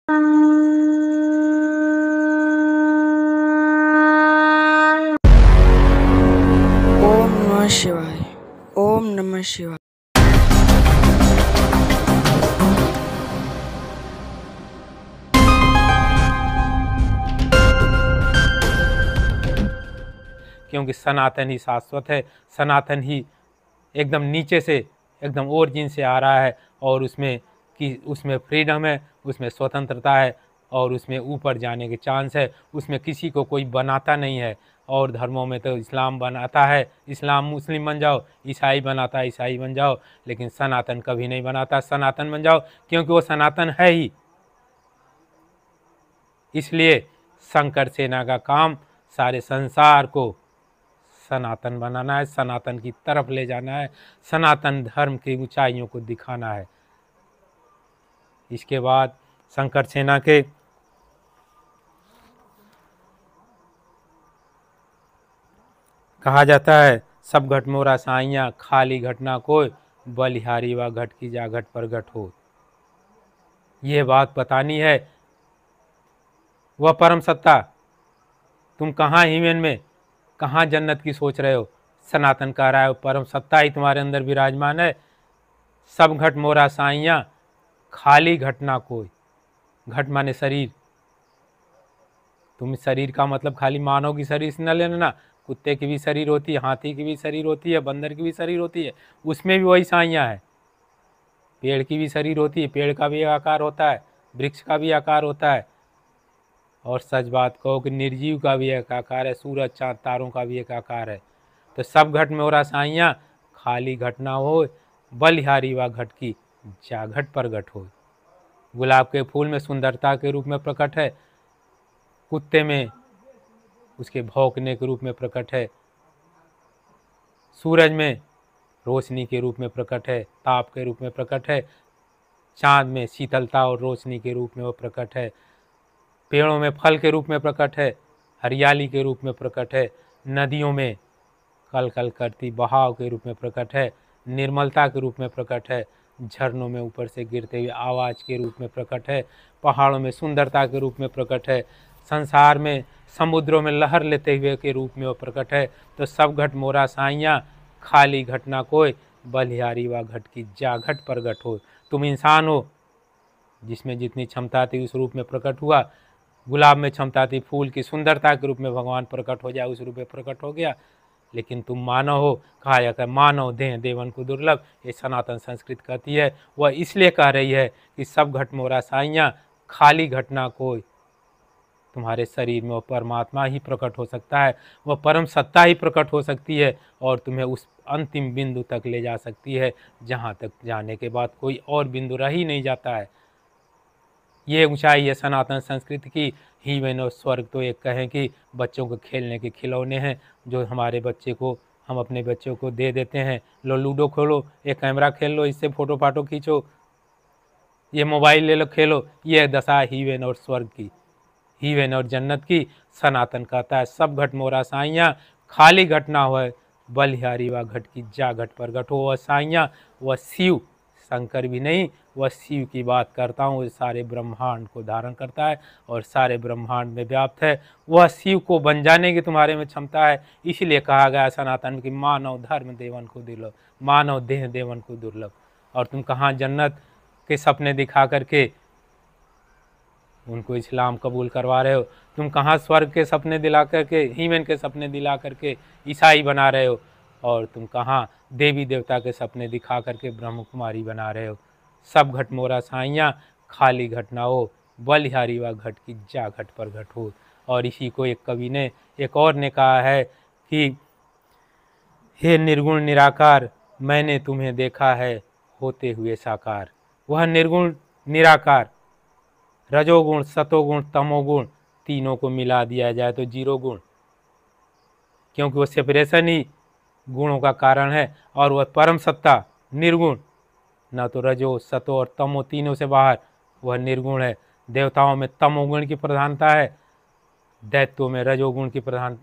ओम नमः शिवाय। ओम नमः शिवाय। क्योंकि सनातन ही शाश्वत है, सनातन ही एकदम नीचे से एकदम ओरिजिन से आ रहा है, और उसमें फ्रीडम है, उसमें स्वतंत्रता है, और उसमें ऊपर जाने के चांस है। उसमें किसी को कोई बनाता नहीं है। और धर्मों में तो इस्लाम बनाता है, इस्लाम मुस्लिम बन जाओ, ईसाई बनाता है, ईसाई बन जाओ, लेकिन सनातन कभी नहीं बनाता सनातन बन जाओ, क्योंकि वो सनातन है ही। इसलिए शंकर सेना का काम सारे संसार को सनातन बनाना है, सनातन की तरफ ले जाना है, सनातन धर्म की ऊंचाइयों को दिखाना है। इसके बाद शंकर सेना के कहा जाता है, सब घट मोरा साइयाँ, खाली घटना कोई, बलिहारी व घट की जा घट पर घट हो। ये बात बतानी है। वह परम सत्ता, तुम कहाँ हीमेन में, कहाँ जन्नत की सोच रहे हो? सनातन कह रहा है परम सत्ता ही तुम्हारे अंदर विराजमान है। सब घट मोरा साइयाँ, खाली घटना कोई। घट माने शरीर। तुम शरीर का मतलब खाली मानव की शरीर से न लेना, कुत्ते की भी शरीर होती है, हाथी की भी शरीर होती है, बंदर की भी शरीर होती है, उसमें भी वही साइयाँ है। पेड़ की भी शरीर होती है, पेड़ का भी आकार होता है, वृक्ष का भी आकार होता है। और सच बात कहो कि निर्जीव का भी एक आकार है, सूरज चाँद तारों का भी एक आकार है। तो सब घट में हो रहा साइयाँ, खाली घट ना हो, बलिहारी व घट की जा घट पर घट हो। गुलाब के फूल में सुंदरता के रूप में प्रकट है, कुत्ते में उसके भौंकने के रूप में प्रकट है, सूरज में रोशनी के रूप में प्रकट है, ताप के रूप में प्रकट है, चाँद में शीतलता और रोशनी के रूप में वो प्रकट है, पेड़ों में फल के रूप में प्रकट है, हरियाली के रूप में प्रकट है, नदियों में कल कल करती बहाव के रूप में प्रकट है, निर्मलता के रूप में प्रकट है, झरनों में ऊपर से गिरते हुए आवाज़ के रूप में प्रकट है, पहाड़ों में सुंदरता के रूप में प्रकट है, संसार में समुद्रों में लहर लेते हुए के रूप में वो प्रकट है। तो सब घट मोरा साइयाँ, खाली घट ना कोई, बलिहारी व घट की जा घट पर घट हो। तुम इंसान हो, जिसमें जितनी क्षमता थी उस रूप में प्रकट हुआ। गुलाब में क्षमता थी फूल की सुंदरता के रूप में भगवान प्रकट हो जाए, उस रूप में प्रकट हो गया। लेकिन तुम मानव हो, कहा जाता है मानव देह देवन को दुर्लभ, ये सनातन संस्कृत कहती है। वह इसलिए कह रही है कि सब घट मोरा साइयाँ, खाली घटना कोई। तुम्हारे शरीर में वह परमात्मा ही प्रकट हो सकता है, वह परम सत्ता ही प्रकट हो सकती है, और तुम्हें उस अंतिम बिंदु तक ले जा सकती है जहाँ तक जाने के बाद कोई और बिंदु रह ही नहीं जाता है। ये ऊंचाई है सनातन संस्कृति की। हीवन और स्वर्ग तो एक कहें कि बच्चों को खेलने के खिलौने हैं, जो हमारे बच्चे को हम अपने बच्चों को दे देते हैं। लो लूडो खोलो, ये कैमरा खेल लो, इससे फोटो फाटो खींचो, ये मोबाइल ले लो खेलो। ये दशा हीवन और स्वर्ग की, हीवन और जन्नत की। सनातन कहता है सब घट मोरा साइयाँ, खाली घट ना होए, बलिहारी व घट की जा घट पर घट हो। वह साइयाँ, वह शिव, शंकर भी नहीं, वह शिव की बात करता हूँ। वह सारे ब्रह्मांड को धारण करता है और सारे ब्रह्मांड में व्याप्त है। वह शिव को बन जाने की तुम्हारे में क्षमता है। इसलिए कहा गया सनातन की मानव धर्म देवन को दुर्लभ, मानव देह देवन को दुर्लभ। और तुम कहाँ जन्नत के सपने दिखा करके उनको इस्लाम कबूल करवा रहे हो? तुम कहाँ स्वर्ग के सपने दिला करके, हीमन के सपने दिला करके ईसाई बना रहे हो? और तुम कहाँ देवी देवता के सपने दिखा करके ब्रह्म कुमारी बना रहे हो? सब घट मोरा साइयाँ, खाली घट ना हो, बलिहारी व घट की जा घट पर घट हो। और इसी को एक कवि ने, एक और ने कहा है कि हे निर्गुण निराकार, मैंने तुम्हें देखा है होते हुए साकार। वह निर्गुण निराकार, रजोगुण सतोगुण तमोगुण तीनों को मिला दिया जाए तो जीरो गुण, क्योंकि वो सेपरेशन ही गुणों का कारण है। और वह परम सत्ता निर्गुण, न तो रजो सतो और तमो तीनों से बाहर, वह निर्गुण है। देवताओं में तमोगुण की प्रधानता है, दैत्यों में रजोगुण की प्रधान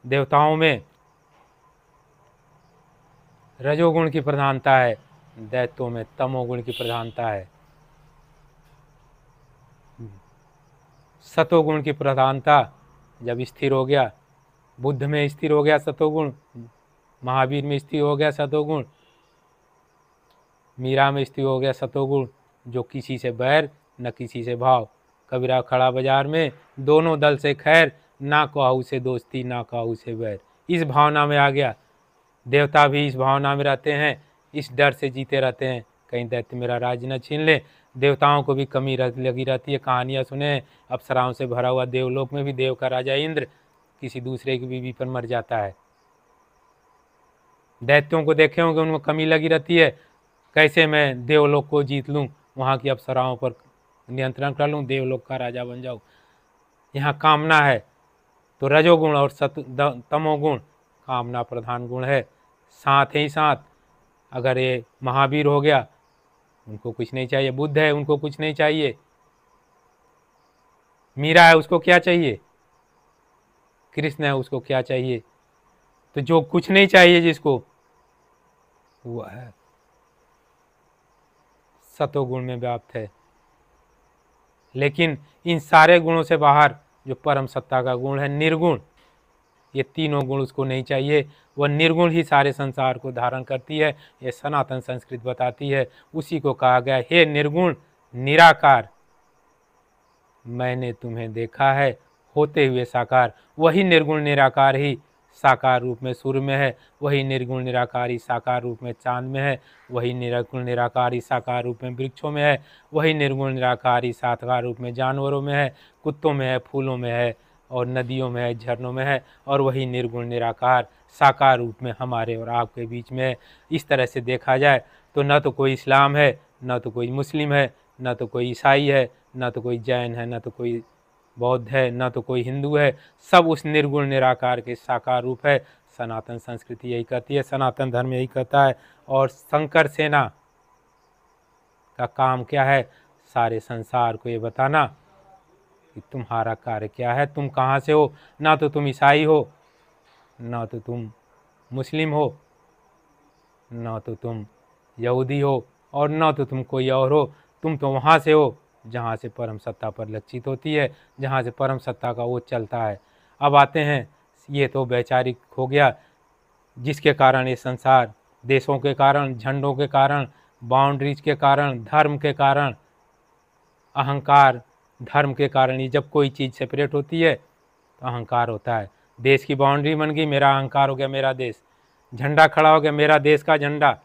देवताओं में रजोगुण की प्रधानता है, दैत्यों में तमोगुण की प्रधानता है। सतोगुण की प्रधानता जब स्थिर हो गया, बुद्ध में स्थिर हो गया सतोगुण, महावीर में स्थिर हो गया सतोगुण, मीरा में स्थिर हो गया सतोगुण, जो किसी से बैर न किसी से भाव। कबीरा खड़ा बाजार में, दोनों दल से खैर, ना कहू से दोस्ती ना कहू से बैर। इस भावना में आ गया। देवता भी इस भावना में रहते हैं, इस डर से जीते रहते हैं कहीं दैत्य मेरा राज्य न छीन ले। देवताओं को भी कमी लगी रहती है। कहानियाँ सुने, अप्सराओं से भरा हुआ देवलोक में भी देव का राजा इंद्र किसी दूसरे की बीवी पर मर जाता है। दैत्यों को देखे होंगे, उनको कमी लगी रहती है, कैसे मैं देवलोक को जीत लूँ, वहाँ की अप्सराओं पर नियंत्रण कर लूँ, देवलोक का राजा बन जाऊँ। यहाँ कामना है, तो रजोगुण और तमोगुण कामना प्रधान गुण है। साथ ही साथ अगर ये महावीर हो गया, उनको कुछ नहीं चाहिए। बुद्ध है, उनको कुछ नहीं चाहिए। मीरा है, उसको क्या चाहिए? कृष्ण है, उसको क्या चाहिए? तो जो कुछ नहीं चाहिए जिसको, वह है सतोगुण में व्याप्त है। लेकिन इन सारे गुणों से बाहर जो परम सत्ता का गुण है निर्गुण, ये तीनों गुण उसको नहीं चाहिए। वह निर्गुण ही सारे संसार को धारण करती है, ये सनातन संस्कृत बताती है। उसी को कहा गया, हे निर्गुण निराकार, मैंने तुम्हें देखा है होते हुए साकार। वही निर्गुण निराकार ही साकार रूप में सूर्य में है, वही निर्गुण निराकार ही साकार रूप में चांद में है, वही निर्गुण निराकार ही साकार रूप में वृक्षों में है, वही निर्गुण निराकार ही साकार रूप में जानवरों में है, कुत्तों में है, फूलों में है, और नदियों में है, झरनों में है, और वही निर्गुण निराकार साकार रूप में हमारे और आपके बीच में है। इस तरह से देखा जाए तो न तो कोई इस्लाम है, न तो कोई मुस्लिम है, न तो कोई ईसाई है, न तो कोई जैन है, न तो कोई बौद्ध है, न तो कोई हिंदू है। सब उस निर्गुण निराकार के साकार रूप है। सनातन संस्कृति यही कहती है, सनातन धर्म यही कहता है। और शंकर सेना का काम क्या है? सारे संसार को ये बताना कि तुम्हारा कार्य क्या है, तुम कहाँ से हो। ना तो तुम ईसाई हो, ना तो तुम मुस्लिम हो, ना तो तुम यहूदी हो, और ना तो तुम कोई और हो। तुम तो वहाँ से हो जहाँ से परम सत्ता परिलक्षित होती है, जहाँ से परम सत्ता का वो चलता है। अब आते हैं, ये तो वैचारिक हो गया, जिसके कारण ये संसार, देशों के कारण, झंडों के कारण, बाउंड्रीज के कारण, धर्म के कारण, अहंकार, धर्म के कारण, ये जब कोई चीज़ सेपरेट होती है तो अहंकार होता है। देश की बाउंड्री बन गई, मेरा अहंकार हो गया मेरा देश। झंडा खड़ा हो गया, मेरा देश का झंडा,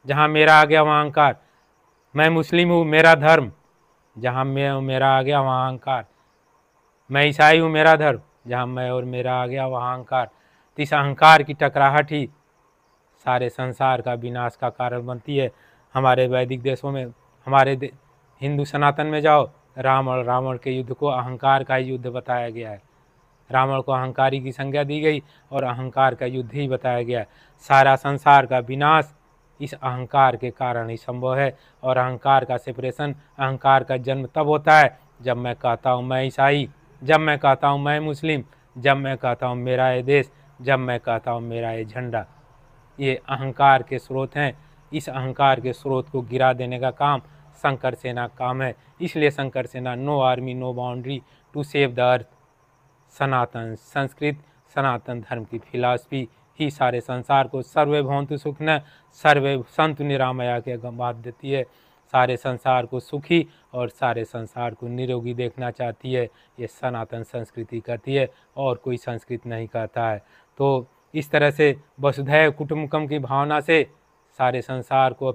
जहाँ मेरा आ गया वहाँ अहंकार। मैं मुस्लिम हूँ, मेरा धर्म, जहाँ मैं मेरा आ गया वहाँ अहंकार। मैं ईसाई हूँ, मेरा धर्म, जहाँ मैं और मेरा आ गया वहाँ अहंकार। तो इस अहंकार की टकराहट ही सारे संसार का विनाश का कारण बनती है। हमारे वैदिक देशों में, हमारे हिंदू सनातन में जाओ, राम और रावण के युद्ध को अहंकार का युद्ध बताया गया है। रावण को अहंकारी की संज्ञा दी गई और अहंकार का युद्ध ही बताया गया। सारा संसार का विनाश इस अहंकार के कारण ही संभव है। और अहंकार का सेपरेशन, अहंकार का जन्म तब होता है जब मैं कहता हूँ मैं ईसाई, जब मैं कहता हूँ मैं मुस्लिम, जब मैं कहता हूँ मेरा ये देश, जब मैं कहता हूँ मेरा ये झंडा। ये अहंकार के स्रोत हैं। इस अहंकार के स्रोत को गिरा देने का काम शंकर सेना का काम है। इसलिए Shankar Sena, no army no boundary to save the earth. सनातन संस्कृत, सनातन धर्म की फिलॉसफी ही सारे संसार को सर्वे भवन्तु सुखिनः सर्वे सन्तु निरामया के बात देती है। सारे संसार को सुखी और सारे संसार को निरोगी देखना चाहती है। ये सनातन संस्कृति करती है, और कोई संस्कृति नहीं करता है। तो इस तरह से वसुधैव कुटुम्बकम की भावना से सारे संसार को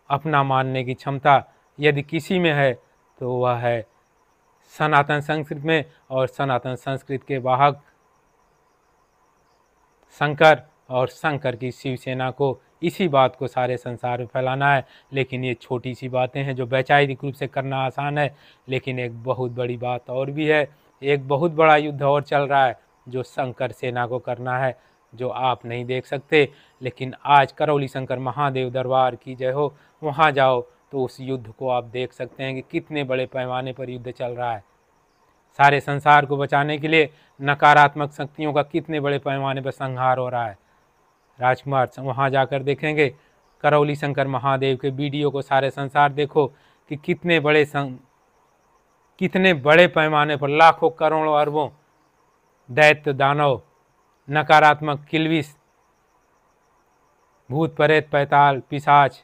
अपना मानने की क्षमता यदि किसी में है तो वह है सनातन संस्कृति में। और सनातन संस्कृति के वाहक शंकर, और शंकर की शिवसेना को इसी बात को सारे संसार में फैलाना है। लेकिन ये छोटी सी बातें हैं जो वैचारिक रूप से करना आसान है, लेकिन एक बहुत बड़ी बात और भी है। एक बहुत बड़ा युद्ध और चल रहा है जो शंकर सेना को करना है, जो आप नहीं देख सकते। लेकिन आज करौली शंकर महादेव दरबार की जय हो, वहाँ जाओ तो उस युद्ध को आप देख सकते हैं कि कितने बड़े पैमाने पर युद्ध चल रहा है। सारे संसार को बचाने के लिए नकारात्मक शक्तियों का कितने बड़े पैमाने पर संहार हो रहा है। राजकुमार वहाँ जाकर देखेंगे, करौली शंकर महादेव के वीडियो को सारे संसार देखो कि कितने बड़े कितने बड़े पैमाने पर लाखों करोड़ों अरबों दैत्य दानव, नकारात्मक किल्विश, भूत प्रेत पैताल पिशाच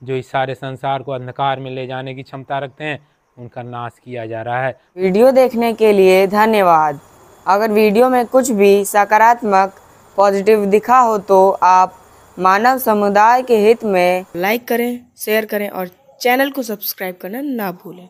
जो इस सारे संसार को अंधकार में ले जाने की क्षमता रखते हैं, उनका नाश किया जा रहा है। वीडियो देखने के लिए धन्यवाद। अगर वीडियो में कुछ भी सकारात्मक पॉजिटिव दिखा हो तो आप मानव समुदाय के हित में लाइक करें, शेयर करें और चैनल को सब्सक्राइब करना ना भूलें।